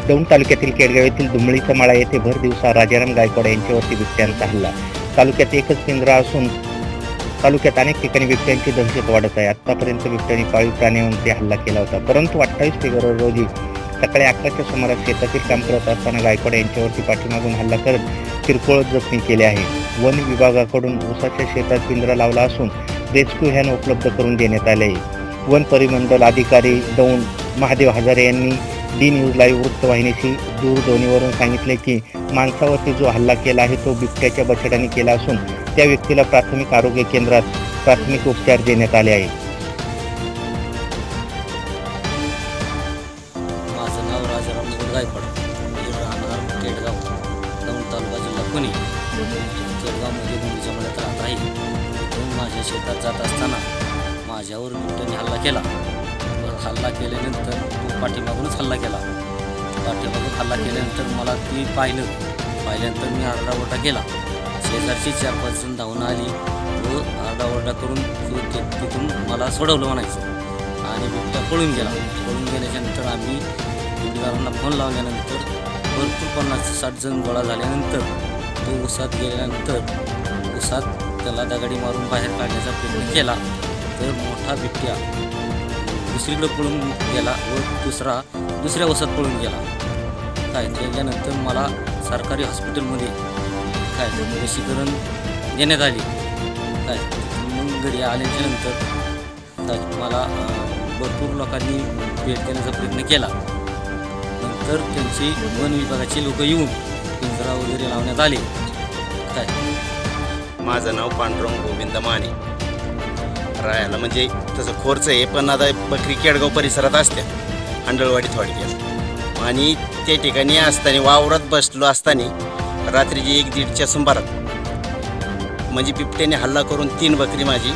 दौंड तालुक्यातील केडगाव येथील दुमळीचा माळा येथे भर दिवसा राजाराम गायकवाड यांच्यावरती बिबट्यांचा हल्ला। तालुक्यात एकच पिंजरा असून तालुक्यात अनेक ठिकाणी बिबट्यांची दहशत वाढत आहे। आतापर्यंत बिबट्यांनी पाळीव प्राण्यांवरती हल्ला केला होता, परंतु 28 फेब्रुवारी रोजी सकाळी 11च्या सुमारास शेतातील काम करत असताना गायकवाड यांच्यावरती पाठीमागून हल्ला करत किरकोळ जखमी केले आहे। वन विभागाकडून ऊसाच्या शेतात पिंजरा लावला असून रेस्क्यू व्हॅन उपलब्ध करून देण्यात आले आहे। वन परिमंडल अधिकारी दौंड महादेव हजारे यांनी डी न्यूज लाईव्ह वृत्तवाहिनीशी दूरध्वनीवरून सांगितले की माणसावरती जो हल्ला केला आहे तो बिबट्याच्या बछड्याने केला असून त्या व्यक्तीला प्राथमिक आरोग्य केंद्रात प्राथमिक उपचार देण्यात आले आहे। माझं नाव राजाराम गायकवाड, राहणार केडगाव, दौंड तालुका, जिल्हा पुणे। केडगावमध्ये मुंबईच्या मळ्यात राहत आहे। तिथून माझ्या शेतात जात असताना माझ्यावर बिबट्याने हल्ला केला। हल्ला केल्यानंतर तो पाठीमागूनच हल्ला केला। पाठीमागून हल्ला केल्यानंतर मला ती पाहिल्यानंतर मी आरडाओरडा केला। शेजारची 4-5 जण धावून आली व आरडाओरडा करून तिथून मला सोडवलं म्हणायचं आणि बिबट्या पळून गेला। पळून गेल्याच्यानंतर आम्ही जोडीदारांना फोन लावल्यानंतर भरपूर 50-60 जण गोळा झाल्यानंतर तो उसात गेल्यानंतर उसात त्याला दगडी मारून बाहेर काढण्याचा प्रयत्न केला, तर मोठा बिबट्या दुसरीकडे पळून गेला व दुसऱ्या उसात पळून गेला। त्याच्यानंतर मला सरकारी हॉस्पिटलमध्ये लसीकरण देण्यात आली। मग घरी आल्याच्यानंतर मला भरपूर लोकांनी भेट देण्याचा प्रयत्न केला। नंतर त्यांची वन विभागाचे लोक येऊन पिंजरा वगैरे लावण्यात आले। माझं नाव पांडुरंग गोविंद माने, राहायला म्हणजे तसं खोरचं आहे, पण आता बकरी केडगाव परिसरात असते, हंडळवाडी थोडक्यात। आणि त्या ठिकाणी असताना वावरात बसलो असताना रात्रीची 1-1:30च्या सुमारात म्हणजे बिबट्याने हल्ला करून 3 बकरी माझी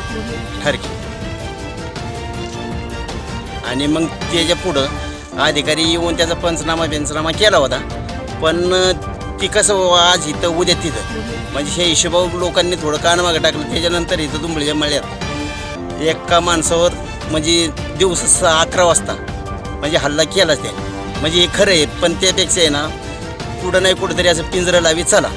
ठरली। आणि मग त्याच्या पुढं अधिकारी येऊन त्याचा पंचनामा केला होता, पण ती कसं आज इथं उद्या तिथं, म्हणजे हे हिशोबावर लोकांनी थोडं कानमागं टाकलं। त्याच्यानंतर इथं दुमळीच्या मळ्यात एका माणसावर म्हणजे दिवस 11 वाजता म्हणजे हल्ला केलाच त्याने। म्हणजे हे खरं आहे, पण त्यापेक्षा आहे ना कुठं नाही कुठंतरी असं पिंजरं लावी चला।